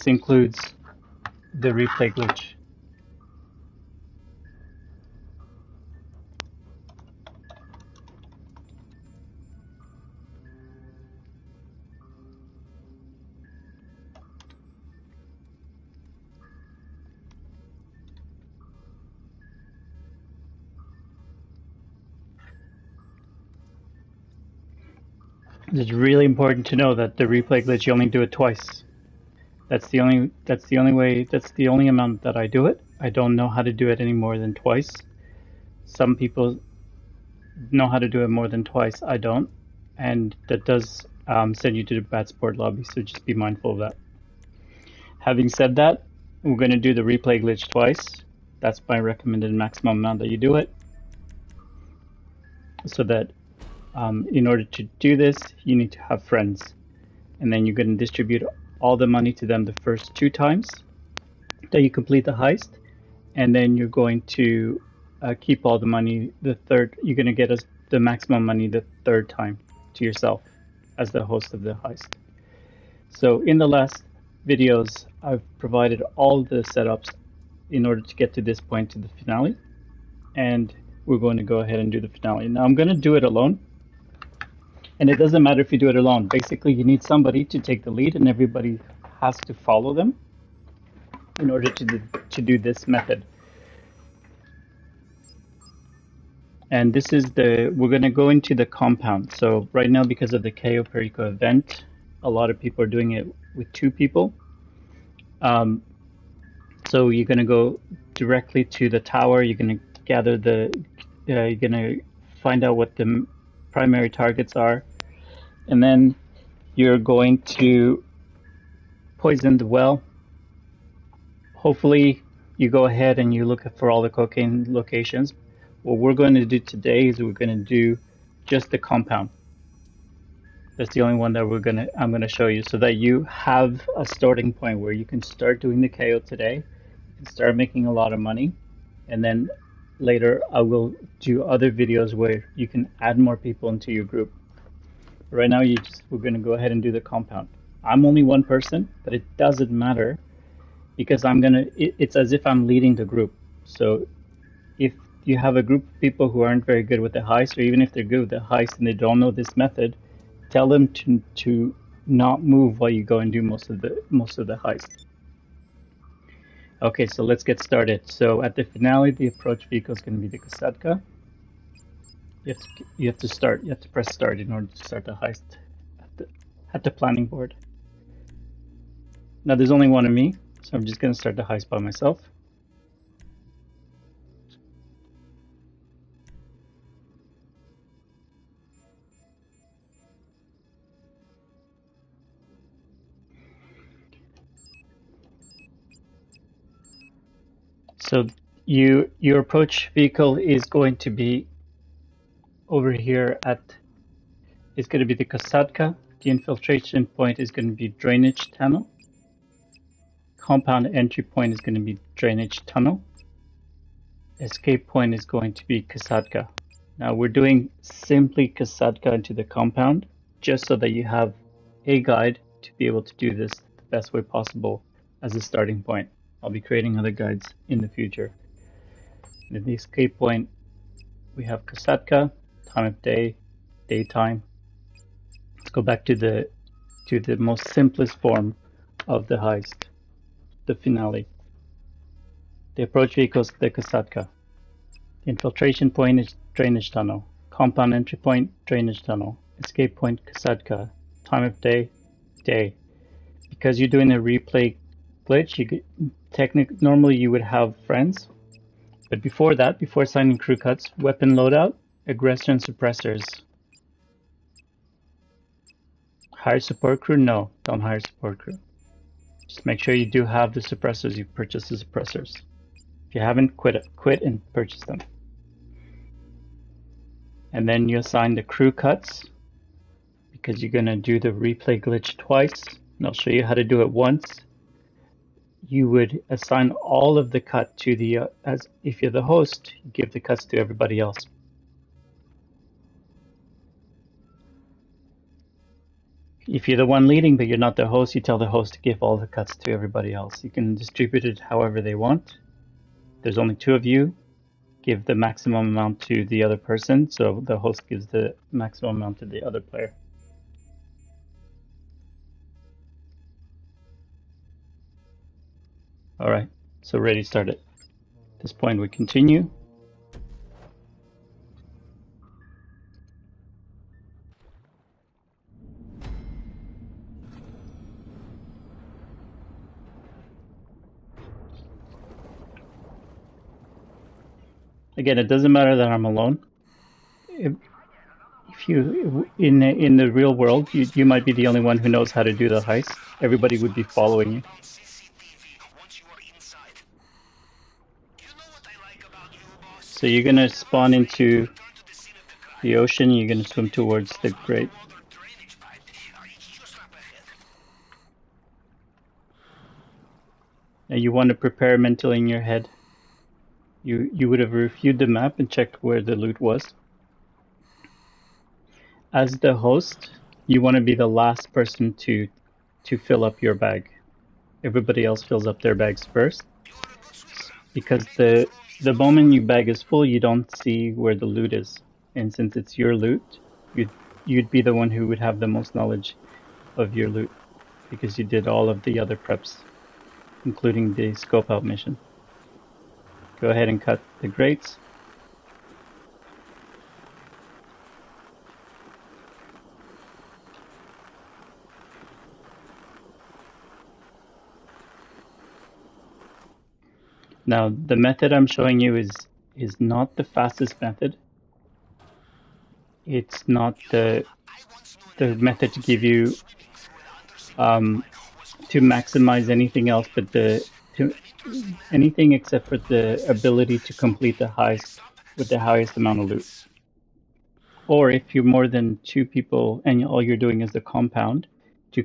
includes the replay glitch. It's really important to know that the replay glitch, you only do it twice. That's the only amount that I do it. I don't know how to do it any more than twice. Some people know how to do it more than twice. I don't. And that does send you to the bad sport lobby, so just be mindful of that. Having said that, we're going to do the replay glitch twice. That's my recommended maximum amount that you do it. So that in order to do this, you need to have friends. And then you're going to distribute all the money to them the first 2 times that you complete the heist. And then you're going to keep all the money the third. You're going to get the maximum money the 3rd time to yourself as the host of the heist. So in the last videos, I've provided all the setups in order to get to this point to the finale. And we're going to go ahead and do the finale. Now I'm going to do it alone. And it doesn't matter if you do it alone. Basically, you need somebody to take the lead and everybody has to follow them in order to do this method. And this is we're going to go into the compound. So right now, because of the Cayo Perico event, a lot of people are doing it with 2 people. So you're going to go directly to the tower. You're going to gather you're going to find out what the primary targets are. And then you're going to poison the well. Hopefully you go ahead and you look for all the cocaine locations. What we're going to do today is we're going to do just the compound. That's the only one that I'm going to show you so that you have a starting point where you can start doing the KO today. You can start making a lot of money. And then later I will do other videos where you can add more people into your group. Right now, we're going to go ahead and do the compound. I'm only one person, but it doesn't matter because it's as if I'm leading the group. So if you have a group of people who aren't very good with the heist, or even if they're good with the heist and they don't know this method, tell them to not move while you go and do most of the heist. Okay, so let's get started. So at the finale, the approach vehicle is going to be the Kasatka. You have to press start in order to start the heist at the planning board. Now there's only one of me, so I'm just going to start the heist by myself. So your approach vehicle is going to be over here it's going to be the Kasatka. The infiltration point is going to be drainage tunnel. Compound entry point is going to be drainage tunnel. Escape point is going to be Kasatka. Now we're doing simply Kasatka into the compound just so that you have a guide to be able to do this the best way possible as a starting point. I'll be creating other guides in the future. In the escape point, we have Kasatka, time of day, daytime. Let's go back to the most simplest form of the heist, the finale. The approach vehicle is the Kasatka. The infiltration point is drainage tunnel. Compound entry point, drainage tunnel. Escape point, Kasatka. Time of day, day. Because you're doing a replay glitch, normally you would have friends. But before that, before assigning crew cuts, weapon loadout, aggression suppressors. Hire support crew? No, don't hire support crew. Just make sure you do have the suppressors. You purchase the suppressors. If you haven't, quit and purchase them. And then you assign the crew cuts because you're gonna do the replay glitch twice. And I'll show you how to do it once. You would assign all of the cut to as if you're the host, you give the cuts to everybody else. If you're the one leading but you're not the host, you tell the host to give all the cuts to everybody else. You can distribute it however they want. There's only two of you. Give the maximum amount to the other person, so the host gives the maximum amount to the other player. Alright, so ready, start it. At this point we continue. Again, it doesn't matter that I'm alone. If you in the real world, you might be the only one who knows how to do the heist. Everybody would be following you. So you're gonna spawn into the ocean. You're gonna swim towards the grate. Now you want to prepare mentally in your head. You would have reviewed the map and checked where the loot was. As the host, you want to be the last person to fill up your bag. Everybody else fills up their bags first, because the moment your bag is full, you don't see where the loot is, and since it's your loot, you'd be the one who would have the most knowledge of your loot, because you did all of the other preps, including the scope out mission. Go ahead and cut the grates. Now, the method I'm showing you is not the fastest method. It's not the method to give you to maximize anything else, but anything except for the ability to complete the heist with the highest amount of loot. Or if you're more than two people and all you're doing is the compound, to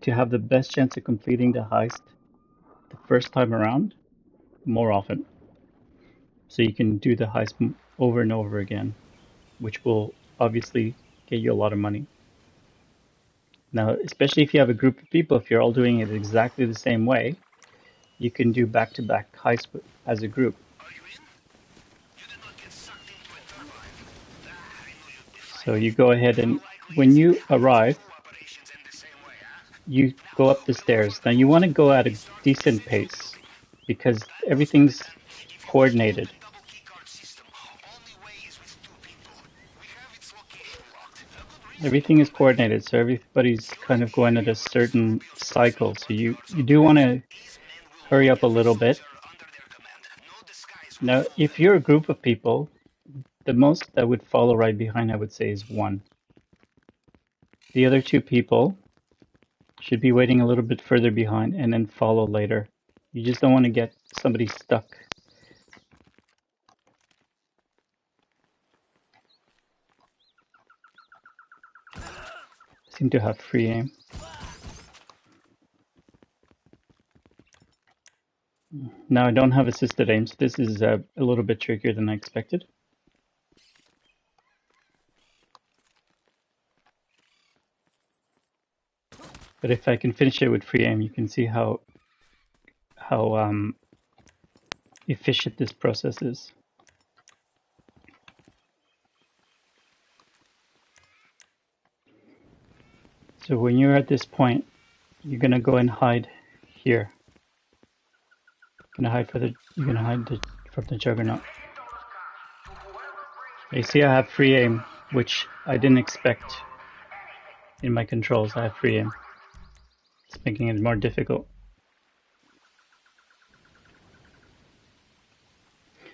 have the best chance of completing the heist the first time around more often. So you can do the heist over and over again, which will obviously get you a lot of money. Now, especially if you have a group of people, if you're all doing it exactly the same way, you can do back-to-back heists as a group. So you go ahead and when you arrive, you go up the stairs. Now you want to go at a decent pace because everything's coordinated. Everything is coordinated, so everybody's kind of going at a certain cycle. So you do want to hurry up a little bit. Now, if you're a group of people, the most that would follow right behind, I would say, is one. The other two people should be waiting a little bit further behind and then follow later. You just don't want to get somebody stuck. I seem to have free aim. Now I don't have assisted aim, so this is a little bit trickier than I expected. But if I can finish it with free aim, you can see how efficient this process is. So when you're at this point, you're gonna go and hide here. You're gonna hide from the juggernaut. You see I have free aim, which I didn't expect in my controls. I have free aim. It's making it more difficult.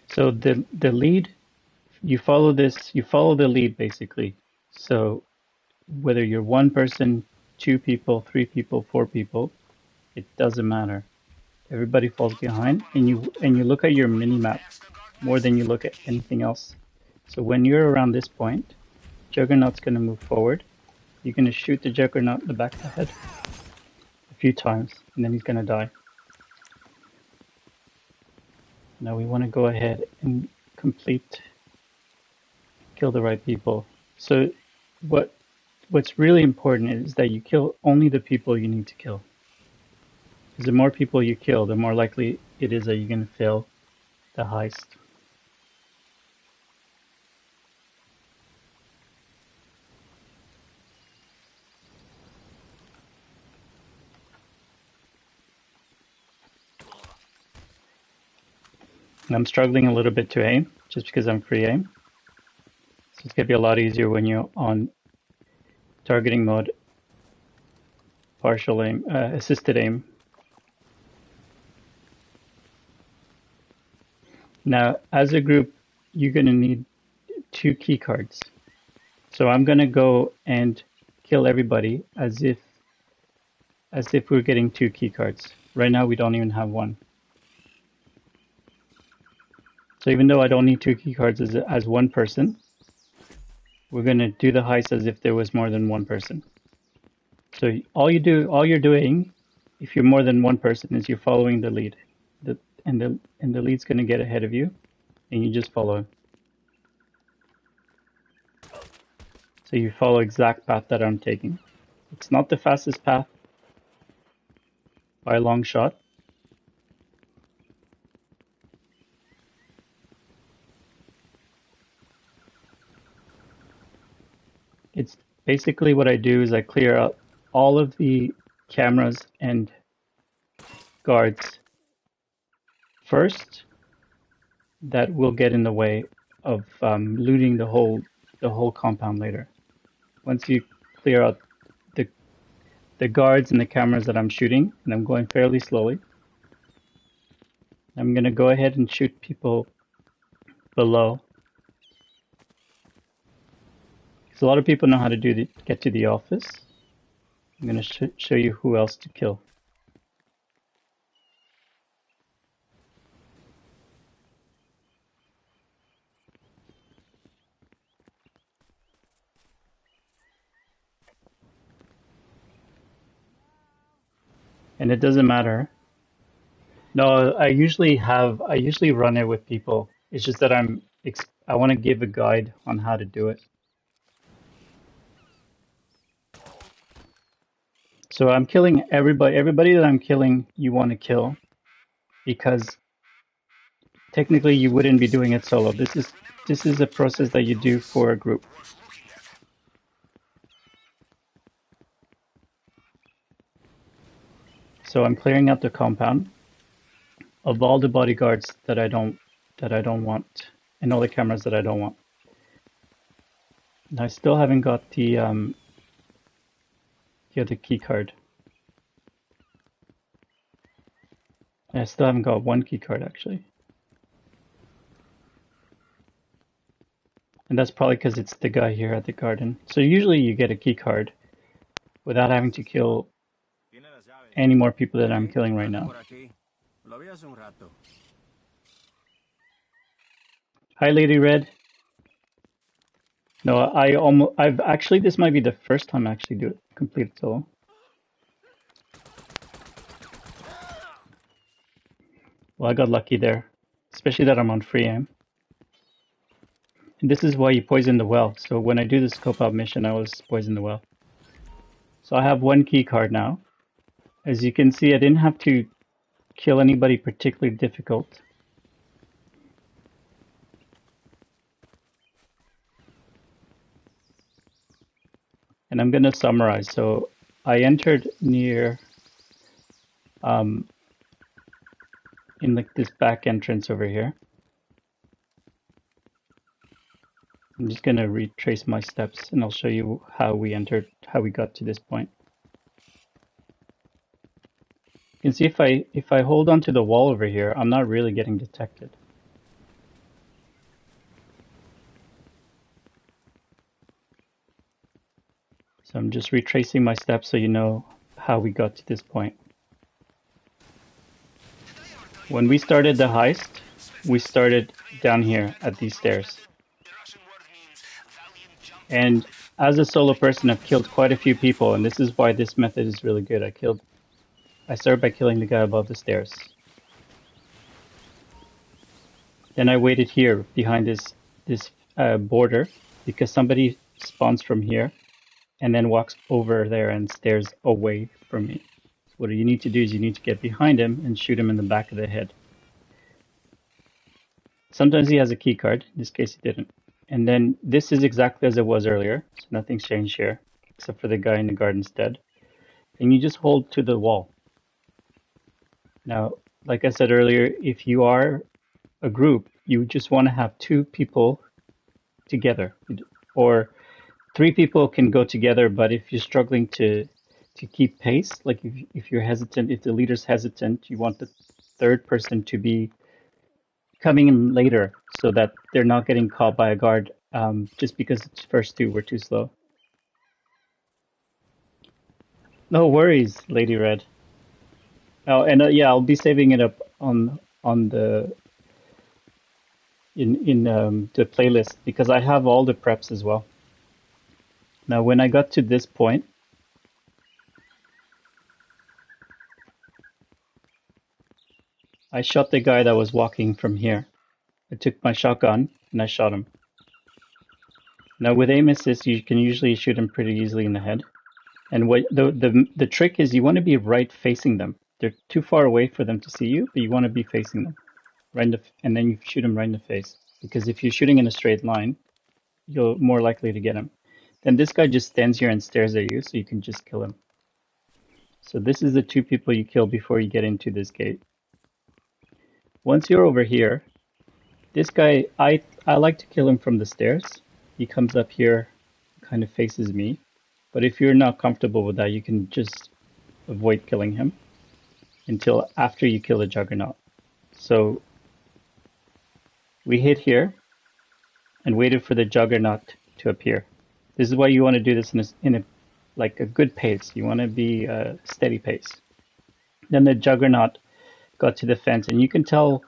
So the lead, you follow the lead basically. So whether you're one person, two people, three people, four people, it doesn't matter. Everybody falls behind, and you look at your mini map more than you look at anything else. So when you're around this point, Juggernaut's going to move forward. You're going to shoot the Juggernaut in the back of the head a few times, and then he's going to die. Now we want to go ahead and kill the right people. So what what's really important is that you kill only the people you need to kill. Because the more people you kill, the more likely it is that you're going to fail the heist. And I'm struggling a little bit to aim, just because I'm free aim. So it's going to be a lot easier when you're on targeting mode, partial aim, assisted aim. Now, as a group, you're going to need 2 key cards. So I'm going to go and kill everybody as if we're getting 2 key cards. Right now, we don't even have 1. So even though I don't need 2 key cards as one person, we're going to do the heist as if there was more than one person. So all you're doing, if you're more than one person, is you're following the lead. And the lead's going to get ahead of you, and you just follow him. So you follow exact path that I'm taking. It's not the fastest path by a long shot. It's basically what I do is I clear out all of the cameras and guards first that will get in the way of looting the whole compound later. Once you clear out the guards and the cameras that I'm shooting, and I'm going fairly slowly, I'm gonna go ahead and shoot people below. Because a lot of people know how to get to the office. I'm gonna show you who else to kill. And it doesn't matter. No, I usually run it with people. It's just that I want to give a guide on how to do it. So I'm killing everybody. Everybody that I'm killing, you want to kill, because technically you wouldn't be doing it solo. This is a process that you do for a group. So I'm clearing out the compound of all the bodyguards that I don't want, and all the cameras that I don't want. And I still haven't got the other key card. I still haven't got 1 key card actually. And that's probably because it's the guy here at the garden. So usually you get a key card without having to kill any more people that I'm killing right now. Hi, Lady Red. No, I've actually, this might be the first time I actually do it, complete it solo. Well, I got lucky there, especially that I'm on free aim. And this is why you poison the well. So when I do the scope out mission, I always poison the well. So I have 1 key card now. As you can see, I didn't have to kill anybody particularly difficult. And I'm going to summarize. So I entered near in like this back entrance over here. I'm just going to retrace my steps, and I'll show you how we got to this point. You can see if I hold onto the wall over here, I'm not really getting detected. So I'm just retracing my steps so you know how we got to this point. When we started the heist, we started down here at these stairs. And as a solo person, I've killed quite a few people, and this is why this method is really good. I started by killing the guy above the stairs. Then I waited here behind this border because somebody spawns from here. and then walks over there and stares away from me. So what you need to do is you need to get behind him and shoot him in the back of the head. Sometimes he has a key card. In this case, he didn't. And then this is exactly as it was earlier. So nothing's changed here, except for the guy in the garden's dead. And you just hold to the wall. Now, like I said earlier, if you are a group, you just want to have 2 people together. Or 3 people can go together, but if you're struggling to keep pace, like if you're hesitant, if the leader's hesitant, you want the 3rd person to be coming in later so that they're not getting caught by a guard just because the first 2 were too slow. No worries, Lady Red. Oh, and yeah, I'll be saving it up on the in the playlist because I have all the preps as well. Now, when I got to this point, I shot the guy that was walking from here. I took my shotgun and I shot him. Now, with aim assist, you can usually shoot him pretty easily in the head. And what the trick is, you want to be right facing them. They're too far away for them to see you, but you want to be facing them, right in the, and then you shoot them right in the face. Because if you're shooting in a straight line, you're more likely to get him. Then this guy just stands here and stares at you, so you can just kill him. So this is the 2 people you kill before you get into this gate. Once you're over here, this guy, I like to kill him from the stairs. He comes up here, kind of faces me. But if you're not comfortable with that, you can just avoid killing him until after you kill the Juggernaut. So we hit here and waited for the Juggernaut to appear. This is why you want to do this in a like a good pace. You want to be a steady pace. Then the Juggernaut got to the fence, and you can tell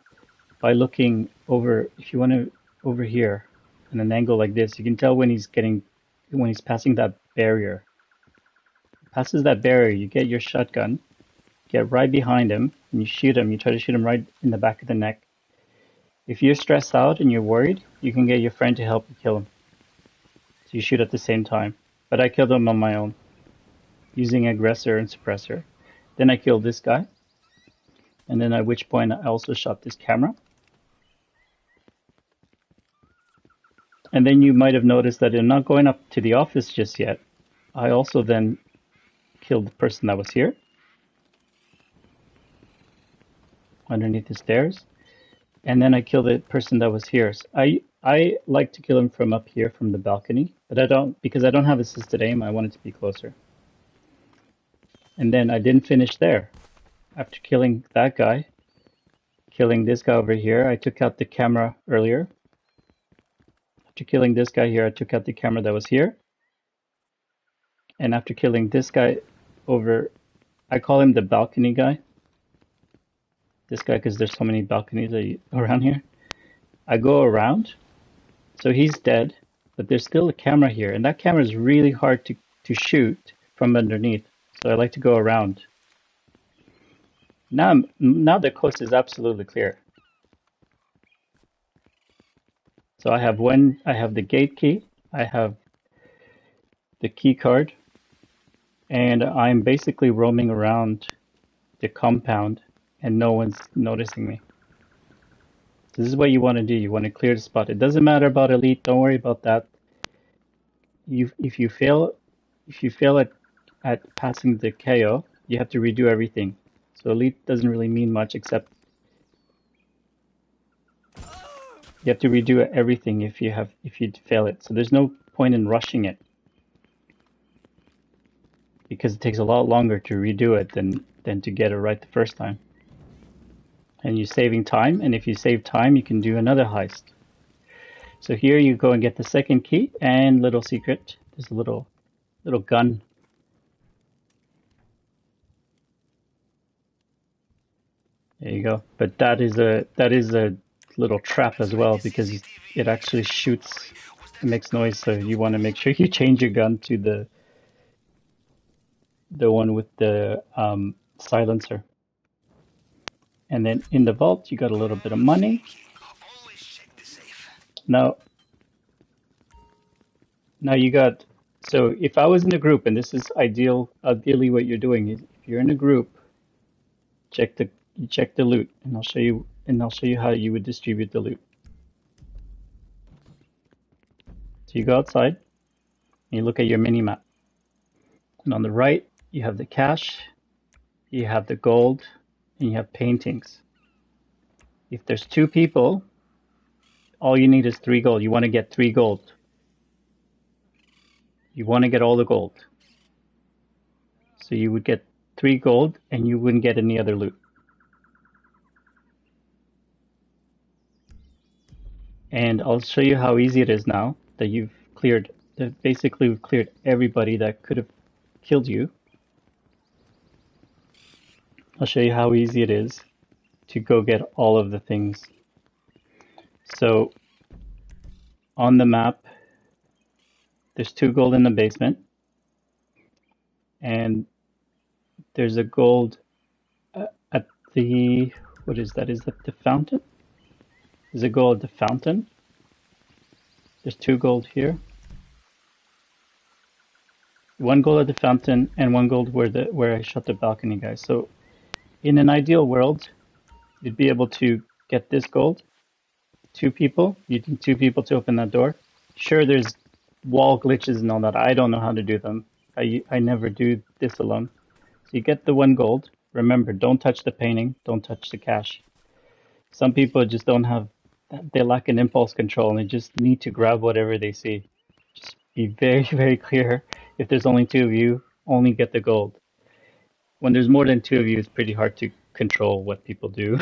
by looking over. If you want to over here in an angle like this, you can tell when he's passing that barrier. Passes that barrier, you get your shotgun, get right behind him, and you shoot him. You try to shoot him right in the back of the neck. If you're stressed out and you're worried, you can get your friend to help you kill him. So you shoot at the same time. But I killed him on my own, using aggressor and suppressor. Then I killed this guy. And then at which point I also shot this camera. And then you might have noticed that I'm not going up to the office just yet. I also then killed the person that was here, underneath the stairs. And then I killed the person that was here. So I like to kill him from up here from the balcony, but I don't, because I don't have assisted aim, I wanted to be closer. And then I didn't finish there. After killing that guy, killing this guy over here, I took out the camera earlier. After killing this guy here, I took out the camera that was here. And after killing this guy over, I call him the balcony guy. This guy, because there's so many balconies around here. I go around, so he's dead, but there's still a camera here, and that camera is really hard to shoot from underneath, so I like to go around. Now the coast is absolutely clear. So I have the gate key, I have the key card, and I'm basically roaming around the compound, and no one's noticing me. This is what you want to do. You want to clear the spot. It doesn't matter about elite. Don't worry about that. If you fail at passing the Cayo, you have to redo everything. So elite doesn't really mean much, except you have to redo everything if you fail it. So there's no point in rushing it, because it takes a lot longer to redo it than to get it right the first time. And you're saving time, and if you save time, you can do another heist. So here you go and get the second key, and little secret, there's a little gun. There you go. But that is a little trap as well, because it actually shoots, it makes noise, so you want to make sure you change your gun to the one with the silencer. And then in the vault, you got a little bit of money. Now you got So if I was in a group, and this is ideally what you're doing is if you're in a group, you check the loot, and I'll show you how you would distribute the loot. So you go outside and you look at your mini map. And on the right, you have the cash, you have the gold, and you have paintings. If there's 2 people, all you need is 3 gold. You want to get 3 gold. You want to get all the gold. So you would get 3 gold and you wouldn't get any other loot. And I'll show you how easy it is now that basically we've cleared everybody that could have killed you. I'll show you how easy it is to go get all of the things. So on the map, there's 2 gold in the basement, and there's a gold at the, what is that? Is that the fountain? There's a gold at the fountain. There's 2 gold here. 1 gold at the fountain and 1 gold where I shot the balcony guys. So in an ideal world, you'd be able to get this gold. 2 people. You need 2 people to open that door. Sure, there's wall glitches and all that. I don't know how to do them. I never do this alone. So you get the 1 gold. Remember, don't touch the painting. Don't touch the cash. Some people just don't have, they lack an impulse control and they just need to grab whatever they see. Just be very, very clear. If there's only 2 of you, only get the gold. When there's more than 2 of you, it's pretty hard to control what people do.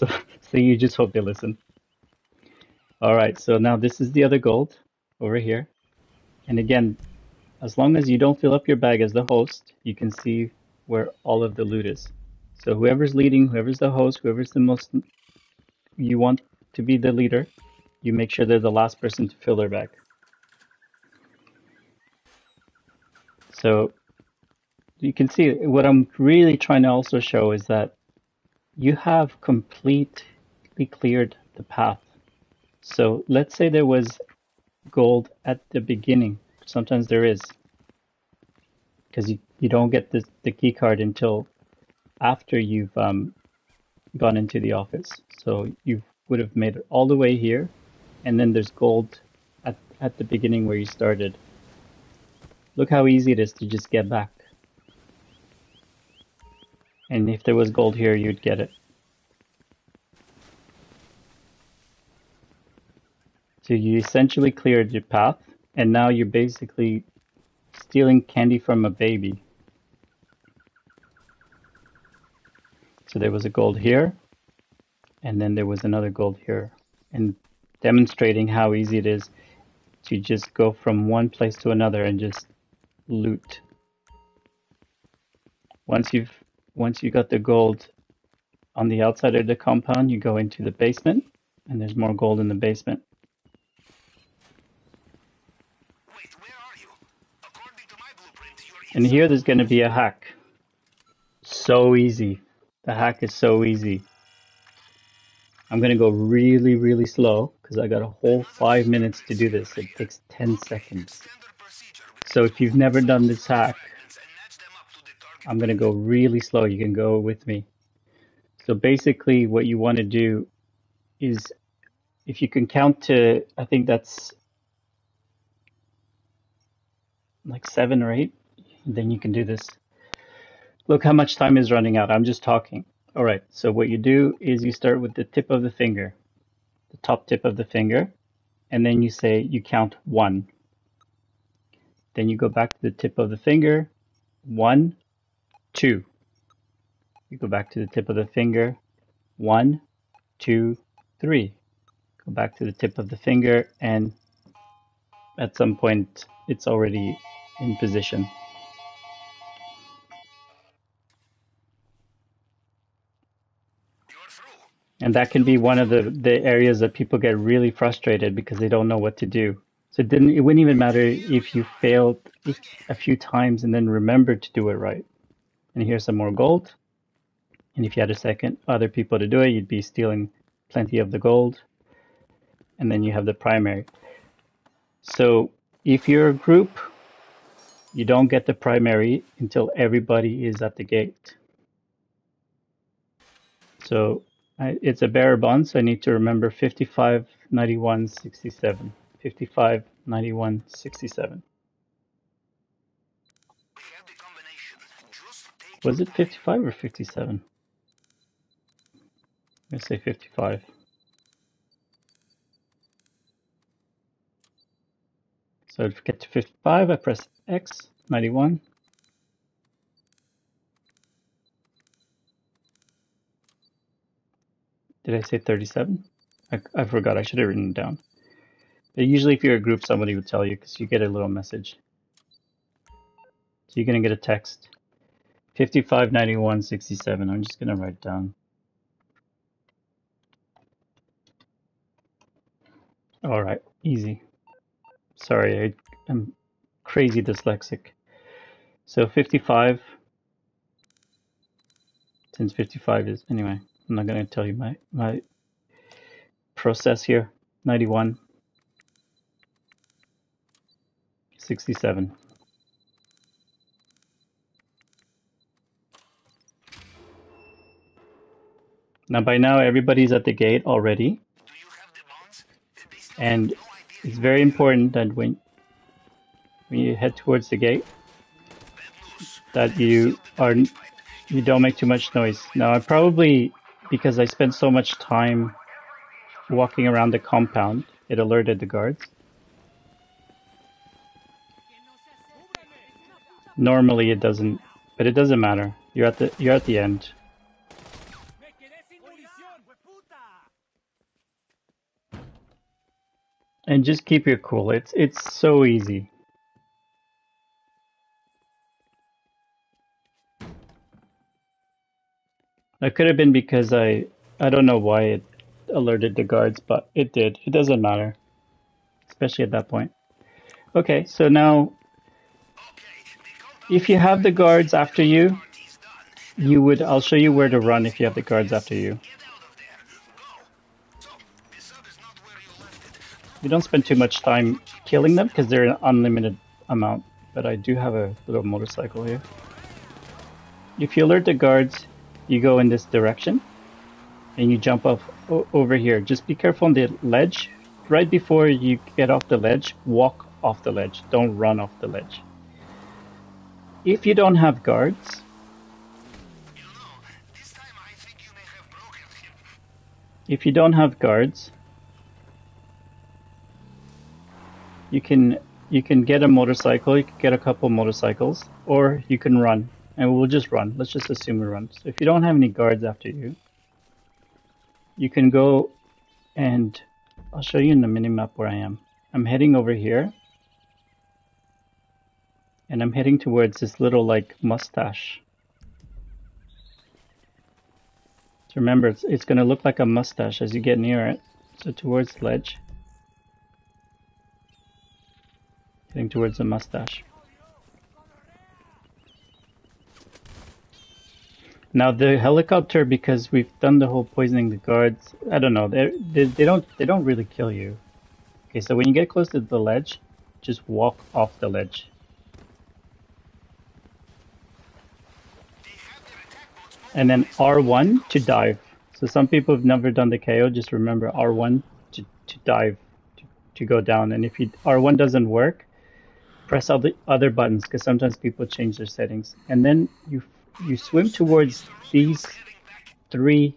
So you just hope they listen. All right, so now this is the other gold over here. And again, as long as you don't fill up your bag as the host, you can see where all of the loot is. So whoever's leading, whoever's the host, whoever's the most, you want to be the leader, you make sure they're the last person to fill their bag. So you can see what I'm really trying to also show is that you have completely cleared the path. So let's say there was gold at the beginning. Sometimes there is, because you don't get the key card until after you've gone into the office. So you would have made it all the way here, and then there's gold at the beginning where you started. Look how easy it is to just get back. And if there was gold here, you'd get it. So you essentially cleared your path, and now you're basically stealing candy from a baby. So there was a gold here, and then there was another gold here, and demonstrating how easy it is to just go from one place to another and just loot. Once you got the gold on the outside of the compound, you go into the basement, and there's more gold in the basement. And here there's going to be a hack. So easy. The hack is so easy. I'm going to go really, really slow because I got a whole 5 minutes to do this. It takes 10 seconds. So if you've never done this hack, I'm going to go really slow. You can go with me. So basically what you want to do is, if you can count to, I think that's like 7 or 8, then you can do this. Look how much time is running out. I'm just talking. All right, so what you do is you start with the tip of the finger, the top tip of the finger, and then you count 1. Then you go back to the tip of the finger, 1, 2. You go back to the tip of the finger, 1, 2, 3. Go back to the tip of the finger, and at some point it's already in position. And that can be one of the areas that people get really frustrated because they don't know what to do. So it wouldn't even matter if you failed a few times and then remembered to do it right. And here's some more gold. And if you had other people to do it, you'd be stealing plenty of the gold. And then you have the primary. So If you're a group, you don't get the primary until everybody is at the gate. So it's a bearer bond, so I need to remember 55, 91, 67. 55, 91, 67. Was it 55 or 57? I'm going to say 55. So to get to 55, I press X, 91. Did I say 37? I forgot, I should have written it down. But usually if you're a group, somebody would tell you because you get a little message. So you're going to get a text. 55, 91, 67. I'm just going to write down. All right, easy. Sorry, I'm crazy dyslexic. So 55, since 55 is, anyway, I'm not going to tell you my process here. 91, 67. Now by now everybody's at the gate already. And it's very important that when you head towards the gate, that you don't make too much noise. Now I probably, because I spent so much time walking around the compound, it alerted the guards. Normally it doesn't, but it doesn't matter. You're at the end. And just keep your cool. It's so easy. That could have been because I don't know why it alerted the guards, but it did. It doesn't matter, especially at that point. Okay, so now if you have the guards after you, I'll show you where to run if you have the guards after you. You don't spend too much time killing them because they're an unlimited amount, but I do have a little motorcycle here. If you alert the guards, you go in this direction and you jump off over here. Just be careful on the ledge. Right before you get off the ledge, walk off the ledge. Don't run off the ledge. If you don't have guards, you can get a motorcycle, you can get a couple motorcycles, or you can run. And we'll just run. Let's just assume we run. So if you don't have any guards after you, you can go, and I'll show you in the minimap where I am. I'm heading over here. And I'm heading towards this little like mustache. So remember, it's going to look like a mustache as you get near it. So towards the ledge. Heading towards the mustache. Now the helicopter, because we've done the whole poisoning the guards, I don't know, they don't really kill you. Okay, so when you get close to the ledge, just walk off the ledge. And then R1 to dive. So some people have never done the Cayo, just remember R1 to dive, to go down. And if R1 doesn't work, press all the other buttons, because sometimes people change their settings. And then you swim towards these 3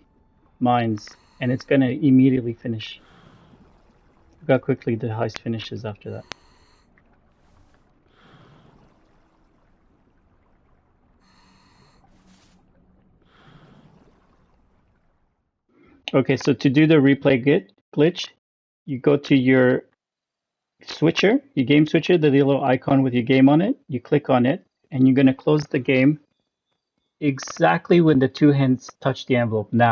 mines, and it's going to immediately finish. Look how quickly the heist finishes after that. Okay, so to do the replay glitch, you go to your switcher, your game switcher, the little icon with your game on it. You click on it, and you're going to close the game exactly when the 2 hands touch the envelope. Now.